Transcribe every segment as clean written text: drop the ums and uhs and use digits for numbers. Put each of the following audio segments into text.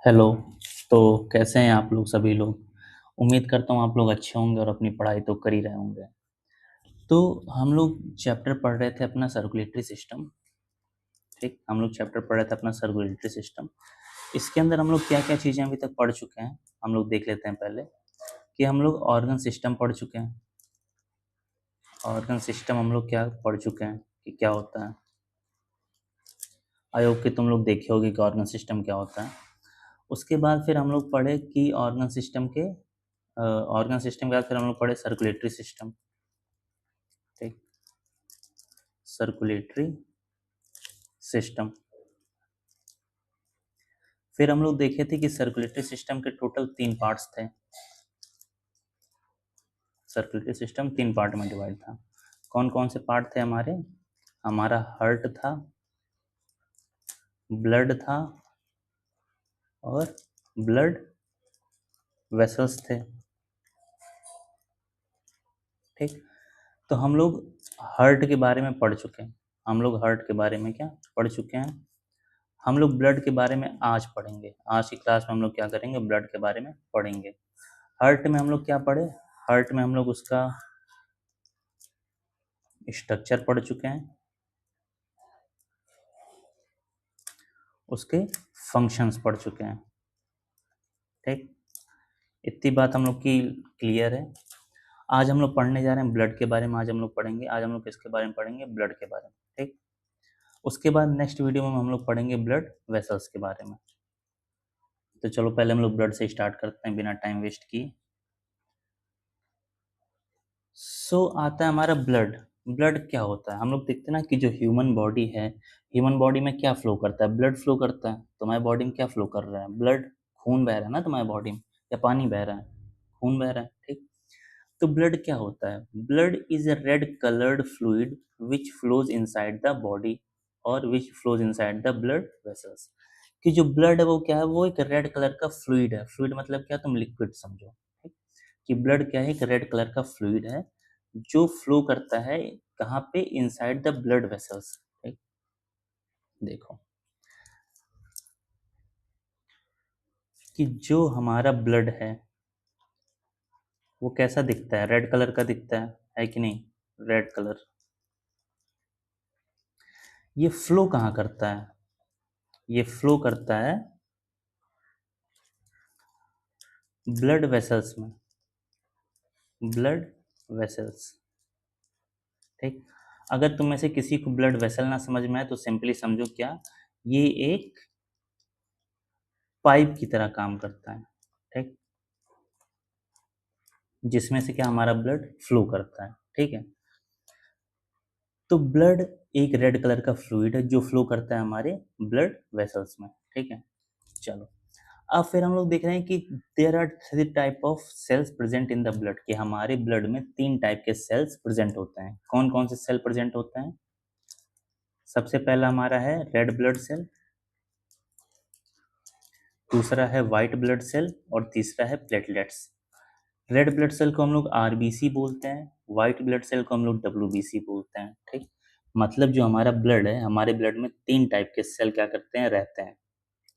Hello. तो कैसे हैं आप लोग सभी लोग? उम्मीद करता हूँ आप लोग अच्छे होंगे और अपनी पढ़ाई तो कर ही रहे होंगे। तो हम लोग चैप्टर पढ़ रहे थे अपना सर्कुलेटरी सिस्टम। ठीक, हम लोग चैप्टर पढ़ रहे थे अपना सर्कुलेटरी सिस्टम। इसके अंदर हम लोग क्या-क्या चीज़ें अभी तक पढ़ चुके हैं, हम लोग देख लेते हैं पहले कि हम लोग ऑर्गन सिस्टम पढ़ चुके हैं। ऑर्गन सिस्टम हम लोग क्या पढ़ चुके हैं कि क्या होता है। आई होप कि तुम लोग देखे होगे कि ऑर्गन सिस्टम क्या होता है। उसके बाद फिर हम लोग पढ़े कि ऑर्गन सिस्टम के बाद फिर हम लोग पढ़े सर्कुलेटरी सिस्टम। ठीक, सर्कुलेटरी सिस्टम। फिर हम लोग देखे थे कि सर्कुलेटरी सिस्टम के टोटल 3 पार्ट्स थे। सर्कुलेटरी सिस्टम 3 पार्ट में डिवाइड था। कौन-कौन से पार्ट थे हमारे? हमारा हार्ट था, ब्लड था और ब्लड वेसल्स थे। ठीक, तो हम लोग हार्ट के बारे में पढ़ चुके हैं। हम लोग हार्ट के बारे में क्या पढ़ चुके हैं? हम लोग ब्लड के बारे में आज पढ़ेंगे। आज की क्लास में हम लोग क्या करेंगे? ब्लड के बारे में पढ़ेंगे। हार्ट में हम लोग क्या पढ़े? हार्ट में हम लोग उसका स्ट्रक्चर पढ़ चुके हैं, उसके फंक्शंस पढ़ चुके हैं। ठीक, इतनी बात हम लोग की क्लियर है। आज हम लोग पढ़ने जा रहे हैं ब्लड के बारे में। आज हम लोग पढ़ेंगे, आज हम लोग किसके बारे में पढ़ेंगे? ब्लड के बारे में। ठीक, उसके बाद नेक्स्ट वीडियो में हम लोग पढ़ेंगे ब्लड वेसल्स के बारे में। तो चलो पहले हम लोग ब्लड से स्टार्ट करते हैं बिना टाइम वेस्ट किए। आता है हमारा ब्लड। ब्लड क्या होता है? हम लोग देखते हैं ना कि जो ह्यूमन बॉडी है, ह्यूमन बॉडी में क्या फ्लो करता है? ब्लड फ्लो करता है। तुम्हारी बॉडी में क्या फ्लो कर रहा है? ब्लड, खून बह रहा है ना तुम्हारी बॉडी में, या पानी बह रहा है? खून बह रहा है। ठीक, तो ब्लड क्या होता है? Blood is a red coloured fluid which flows inside the body और which flows inside the blood vessels. कि जो ब्लड है वो क्या है? वो एक रेड कलर का फ्लूइड है। फ्लूइड मतलब क्या? तुम लिक्विड समझो। ठीक, कि ब्लड क्या है? एक रेड कलर का फ्लूइड है जो फ्लो करता है कहाँ पे? Inside the blood vessels. ठीक, देखो कि जो हमारा ब्लड है वो कैसा दिखता है? रेड कलर का दिखता है कि नहीं? Red colour. ये फ्लो कहाँ करता है? ये फ्लो करता है ब्लड वेसल्स में। Blood vessels. ठीक, अगर तुम में से किसी को ब्लड वेसल ना समझ में आए तो सिंपली समझो क्या, ये एक पाइप की तरह काम करता है। ठीक, जिसमें से क्या हमारा ब्लड फ्लो करता है। ठीक है, तो ब्लड एक रेड कलर का फ्लूइड है जो फ्लो करता है हमारे ब्लड वेसल्स में। ठीक है, चलो अब फिर हम लोग देख रहे हैं कि there are 3 type of cells present in the blood. कि हमारे ब्लड में 3 टाइप के सेल्स प्रेजेंट होते हैं। कौन कौन से सेल प्रेजेंट होते हैं? सबसे पहला हमारा है रेड ब्लड सेल, दूसरा है व्हाइट ब्लड सेल और तीसरा है प्लेटलेट्स। रेड ब्लड सेल को हम लोग आरबीसी बोलते हैं, व्हाइट ब्लड सेल को हम लोग डब्ल्यूबीसी बोलते हैं। ठीक, मतलब जो हमारा ब्लड है, हमारे ब्लड में 3 टाइप के सेल क्या करते हैं? रहते हैं।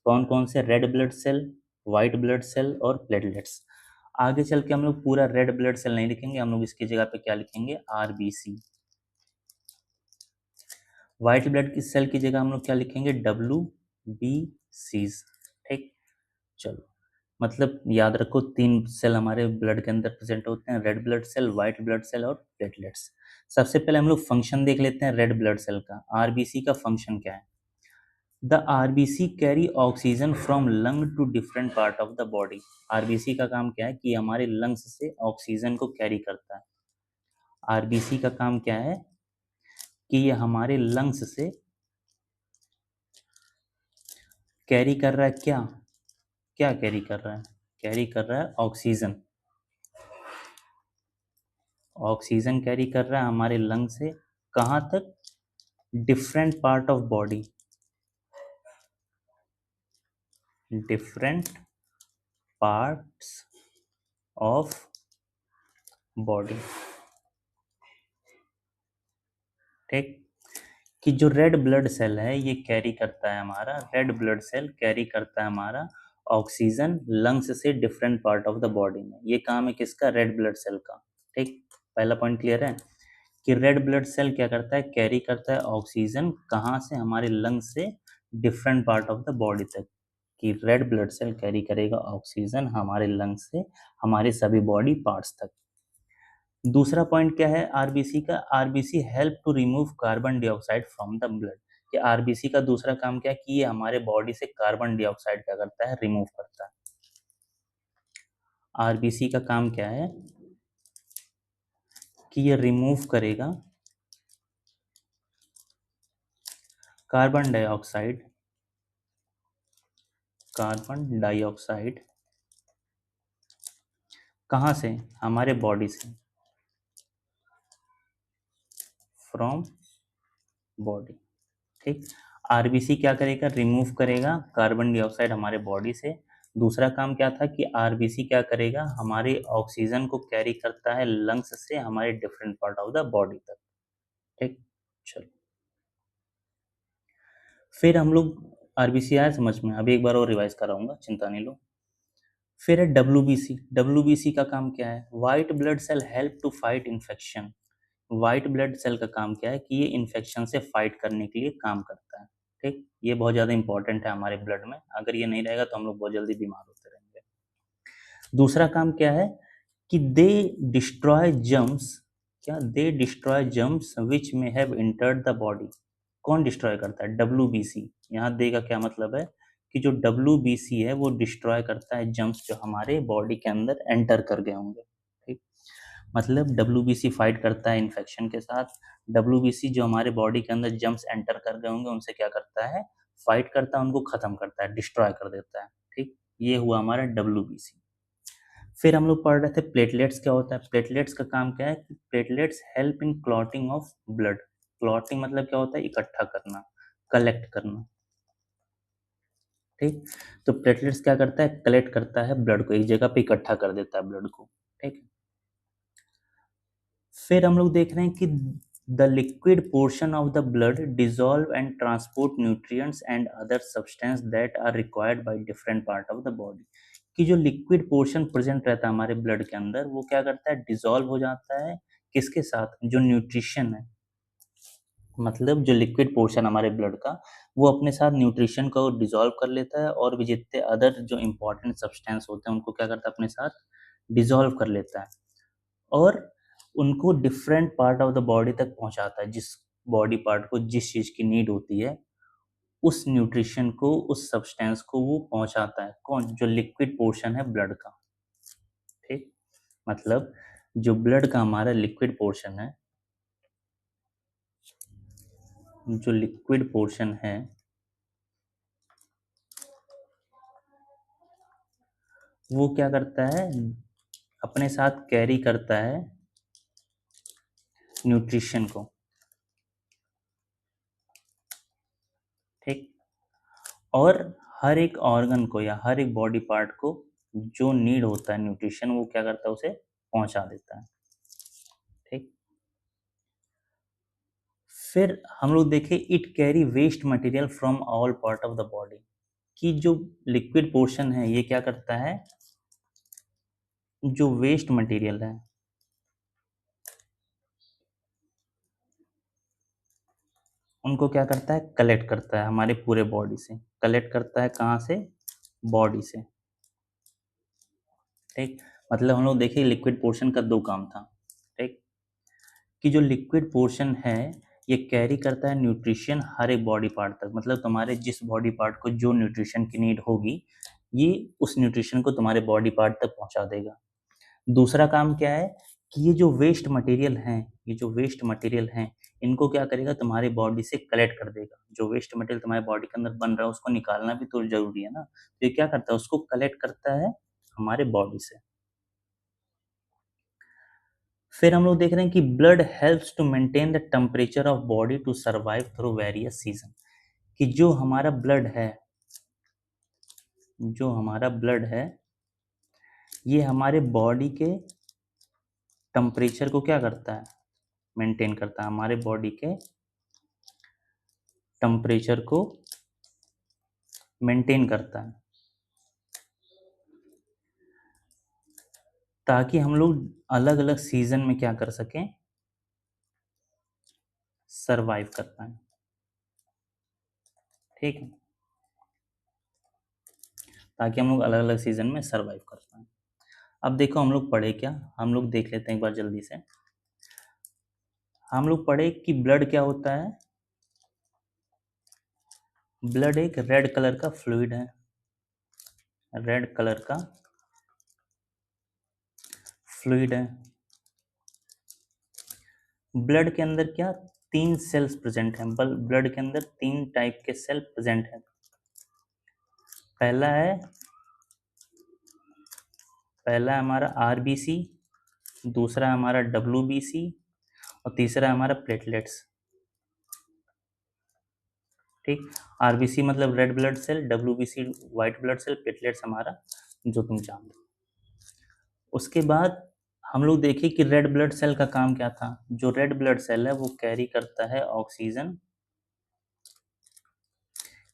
कौन कौन से? Red blood cell, white blood cell और प्लेटलेट्स। आगे चल के हम लोग पूरा रेड ब्लड सेल नहीं लिखेंगे, हम लोग इसकी जगह पे क्या लिखेंगे? आरबीसी। व्हाइट ब्लड की सेल की जगह हम लोग क्या लिखेंगे? W B Cs. ठीक, चलो मतलब याद रखो 3 सेल हमारे ब्लड के अंदर प्रेजेंट होते हैं, red blood cell, white blood cell और प्लेटलेट्स। सबसे पहले हम लोग फंक्शन देख लेते हैं रेड ब्लड सेल का। आरबीसी का फंक्शन क्या है? The RBC carry oxygen from lung to different part of the body. RBC का काम क्या है? कि हमारे लंग्स से ऑक्सीजन को कैरी करता है। आरबीसी का काम क्या है? कि ये हमारे लंग्स से कैरी कर रहा है क्या? क्या कैरी कर रहा है? कैरी कर रहा है ऑक्सीजन। ऑक्सीजन कैरी कर रहा है हमारे लंग से कहाँ तक? Different part of body. Different parts of body. ठीक, कि जो रेड ब्लड सेल है ये कैरी करता है, हमारा रेड ब्लड सेल कैरी करता है हमारा ऑक्सीजन लंग्स से different part of the body में। ये काम है किसका? रेड ब्लड सेल का। ठीक, पहला पॉइंट क्लियर है कि रेड ब्लड सेल क्या करता है? कैरी करता है ऑक्सीजन, कहाँ से? हमारे लंग्स से different part of the body तक। कि रेड ब्लड सेल कैरी करेगा ऑक्सीजन हमारे लंग्स से हमारे सभी बॉडी पार्ट्स तक। दूसरा पॉइंट क्या है आरबीसी का? RBC help to remove carbon dioxide from the blood. कि आरबीसी का दूसरा काम क्या है कि ये हमारे बॉडी से कार्बन डाइऑक्साइड क्या करता है? रिमूव करता है। आरबीसी का काम क्या है कि ये रिमूव करेगा कार्बन डाइऑक्साइड, कार्बन डाइऑक्साइड कहाँ से? हमारे बॉडी से, फ्रॉम बॉडी। ठीक, आरबीसी क्या करेगा? रिमूव करेगा कार्बन डाइऑक्साइड हमारे बॉडी से। दूसरा काम क्या था कि आरबीसी क्या करेगा? हमारे ऑक्सीजन को कैरी करता है लंग्स से हमारे different part of the body तक। ठीक, चलो फिर हम लोग आरबीसी आया समझ में? अभी एक बार और रिवाइज कराऊंगा, चिंता नहीं लो। फिर है डब्ल्यूबीसी। डब्ल्यूबीसी का काम क्या है? White blood cell help to fight infection. White blood cell का काम क्या है कि ये इन्फेक्शन से फाइट करने के लिए काम करता है। ठीक, ये बहुत ज़्यादा इंपॉर्टेंट है हमारे ब्लड में, अगर ये नहीं रहेगा तो हम लोग बहुत जल्दी बीमार होते रहेंगे। दूसरा काम क्या है कि दे डिस्ट्रॉय जर्म्स। क्या? दे डिस्ट्रॉय जर्म्स विच में हैव इंटर्ड द बॉडी। कौन डिस्ट्रॉय करता है? डब्ल्यूबीसी। यहाँ दे का क्या मतलब है कि जो डब्ल्यूबीसी है वो डिस्ट्रॉय करता है जर्म्स जो हमारे बॉडी के अंदर एंटर कर गए होंगे। ठीक, मतलब डब्ल्यूबीसी फाइट करता है इन्फेक्शन के साथ। डब्ल्यूबीसी जो हमारे बॉडी के अंदर जर्म्स एंटर कर गए होंगे उनसे क्या करता है? फाइट करता है, उनको खत्म करता है, डिस्ट्रॉय कर देता है। ठीक, ये हुआ हमारा डब्ल्यूबीसी। फिर हम लोग पढ़ रहे थे प्लेटलेट्स क्या होता है। प्लेटलेट्स का काम क्या है कि platelets help in clotting of blood. Clotting मतलब क्या होता है? इकट्ठा करना, कलेक्ट करना। ठीक, तो प्लेटलेट्स क्या करता है? कलेक्ट करता है ब्लड को, एक जगह पे इकट्ठा कर देता है ब्लड को। ठीक, फिर हम लोग देख रहे हैं कि the liquid portion of the blood dissolve and transport nutrients and other substance that are required by different part of the body. कि जो लिक्विड पोर्शन प्रेजेंट रहता है हमारे ब्लड के अंदर वो क्या करता है? डिजॉल्व हो जाता है किसके साथ? जो न्यूट्रिशन है, मतलब जो लिक्विड पोर्शन हमारे ब्लड का वो अपने साथ न्यूट्रिशन को डिजॉल्व कर लेता है और भी जितने अदर जो इंपॉर्टेंट सब्सटेंस होते हैं उनको क्या करता है? अपने साथ डिजॉल्व कर लेता है और उनको different part of the body तक पहुंचाता है। जिस बॉडी पार्ट को जिस चीज़ की नीड होती है उस न्यूट्रिशन को, उस सब्सटेंस को वो पहुंचाता है। कौन? जो लिक्विड पोर्शन है ब्लड का। ठीक, मतलब जो ब्लड का हमारा लिक्विड पोर्शन है, जो लिक्विड पोर्शन है वो क्या करता है? अपने साथ कैरी करता है न्यूट्रिशन को। ठीक, और हर एक ऑर्गन को या हर एक बॉडी पार्ट को जो नीड होता है न्यूट्रिशन वो क्या करता है? उसे पहुंचा देता है। ठीक, फिर हम लोग देखें it carry waste material from all part of the body. कि जो लिक्विड पोर्शन है ये क्या करता है? जो वेस्ट मटेरियल है उनको क्या करता है? कलेक्ट करता है हमारे पूरे बॉडी से। कलेक्ट करता है कहाँ से? बॉडी से। ठीक, मतलब हम लोग देखिए लिक्विड पोर्शन का दो काम था। ठीक, कि जो लिक्विड पोर्शन है ये कैरी करता है न्यूट्रिशन हर एक बॉडी पार्ट तक। मतलब तुम्हारे जिस बॉडी पार्ट को जो न्यूट्रिशन की नीड होगी ये उस न्यूट्रिशन को तुम्हारे बॉडी पार्ट तक पहुंचा देगा। दूसरा काम क्या है कि ये जो वेस्ट मटेरियल हैं, ये जो वेस्ट मटेरियल हैं इनको क्या करेगा? तुम्हारी बॉडी से कलेक्ट कर देगा। जो वेस्ट मटेरियल तुम्हारे बॉडी के अंदर बन रहा है उसको निकालना भी तो जरूरी है ना, तो ये क्या करता है? उसको कलेक्ट करता है हमारे बॉडी से। फिर हम लोग देख रहे हैं कि blood helps to maintain the temperature of body to survive through various season. कि जो हमारा ब्लड है, जो हमारा ब्लड है ये हमारे बॉडी के टेम्परेचर को क्या करता है? मेंटेन करता है। हमारे बॉडी के टेम्परेचर को मेंटेन करता है। ताकि हम लोग अलग अलग सीजन में क्या कर सकें, सरवाइव कर पाए। ठीक है, ताकि हम लोग अलग अलग सीजन में सरवाइव कर पाए। अब देखो हम लोग पढ़े क्या, हम लोग देख लेते हैं एक बार जल्दी से। हम लोग पढ़े कि ब्लड क्या होता है। ब्लड एक रेड कलर का फ्लूइड है, रेड कलर का फ्लूइड है। ब्लड के अंदर क्या, तीन सेल्स प्रेजेंट हैं। ब्लड के अंदर तीन टाइप के सेल प्रेजेंट हैं। पहला है हमारा आरबीसी, दूसरा है हमारा डब्ल्यूबीसी और तीसरा है हमारा प्लेटलेट्स। ठीक, आरबीसी मतलब red blood cell, WBC white blood cell, platelets हमारा जो तुम जानते हो। उसके बाद हम लोग देखें कि रेड ब्लड सेल का काम क्या था। जो रेड ब्लड सेल है वो कैरी करता है ऑक्सीजन,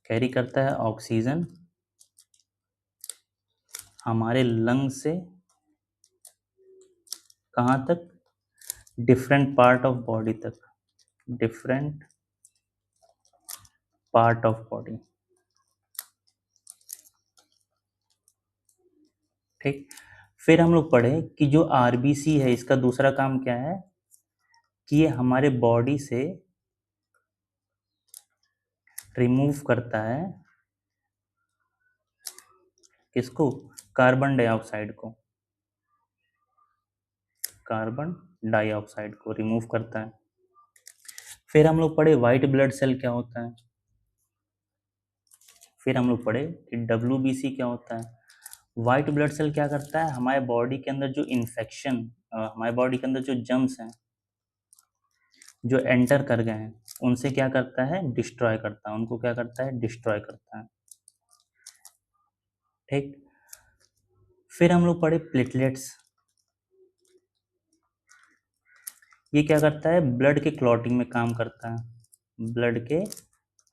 कैरी करता है ऑक्सीजन हमारे लंग से कहाँ तक, डिफरेंट पार्ट ऑफ बॉडी तक, डिफरेंट पार्ट ऑफ बॉडी। ठीक, फिर हम लोग पढ़े कि जो आरबीसी है इसका दूसरा काम क्या है, कि ये हमारे बॉडी से रिमूव करता है किसको, कार्बन डाइऑक्साइड को, कार्बन डाइऑक्साइड को रिमूव करता है। फिर हम लोग पढ़े व्हाइट ब्लड सेल क्या होता है। फिर हम लोग पढ़े कि डब्ल्यूबीसी क्या होता है। व्हाइट ब्लड सेल क्या करता है, हमारे बॉडी के अंदर जो इन्फेक्शन, हमारे बॉडी के अंदर जो जर्म्स हैं जो एंटर कर गए हैं उनसे क्या करता है, डिस्ट्रॉय करता है, उनको क्या करता है, डिस्ट्रॉय करता है। ठीक, फिर हम लोग पढ़े प्लेटलेट्स। ये क्या करता है, ब्लड के क्लॉटिंग में काम करता है, ब्लड के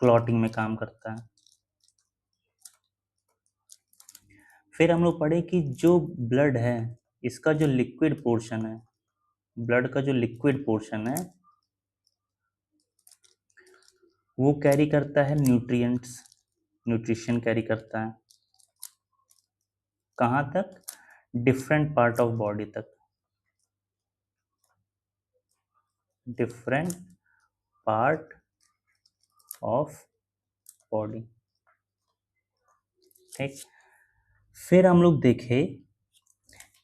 क्लॉटिंग में काम करता है। फिर हम लोग पढ़े कि जो ब्लड है इसका जो लिक्विड पोर्शन है, ब्लड का जो लिक्विड पोर्शन है वो कैरी करता है न्यूट्रिएंट्स, न्यूट्रिशन कैरी करता है कहाँ तक, डिफरेंट पार्ट ऑफ बॉडी तक, डिफरेंट पार्ट ऑफ बॉडी। ठीक, फिर हम लोग देखे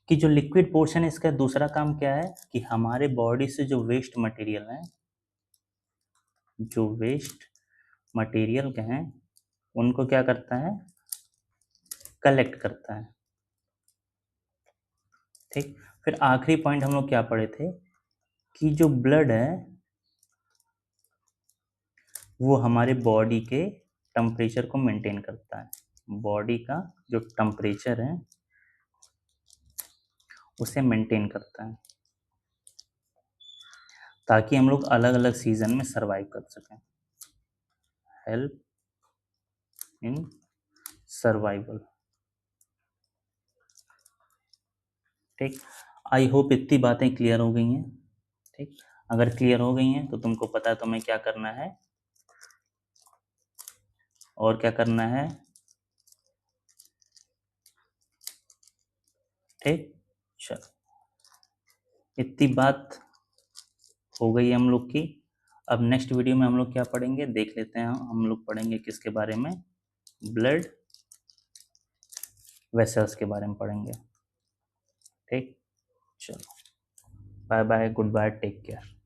कि जो लिक्विड पोर्शन है इसका दूसरा काम क्या है, कि हमारे बॉडी से जो वेस्ट मटेरियल है, जो वेस्ट मटेरियल के हैं उनको क्या करता है, कलेक्ट करता है। ठीक, फिर आखिरी पॉइंट हम लोग क्या पढ़े थे, कि जो ब्लड है वो हमारे बॉडी के टेम्परेचर को मेंटेन करता है, बॉडी का जो टेम्परेचर है उसे मेंटेन करता है, ताकि हम लोग अलग अलग सीजन में सरवाइव कर सकें। Help in survival. ठीक, आई होप इतनी बातें क्लियर हो गई हैं। ठीक, अगर क्लियर हो गई हैं तो तुमको पता है तुम्हें क्या करना है और क्या करना है। ठीक, चलो इतनी बात हो गई हम लोग की। अब नेक्स्ट वीडियो में हम लोग क्या पढ़ेंगे देख लेते हैं। हम लोग पढ़ेंगे किसके बारे में, ब्लड वेसल्स के बारे में पढ़ेंगे। ठीक, चलो bye bye, goodbye, take care.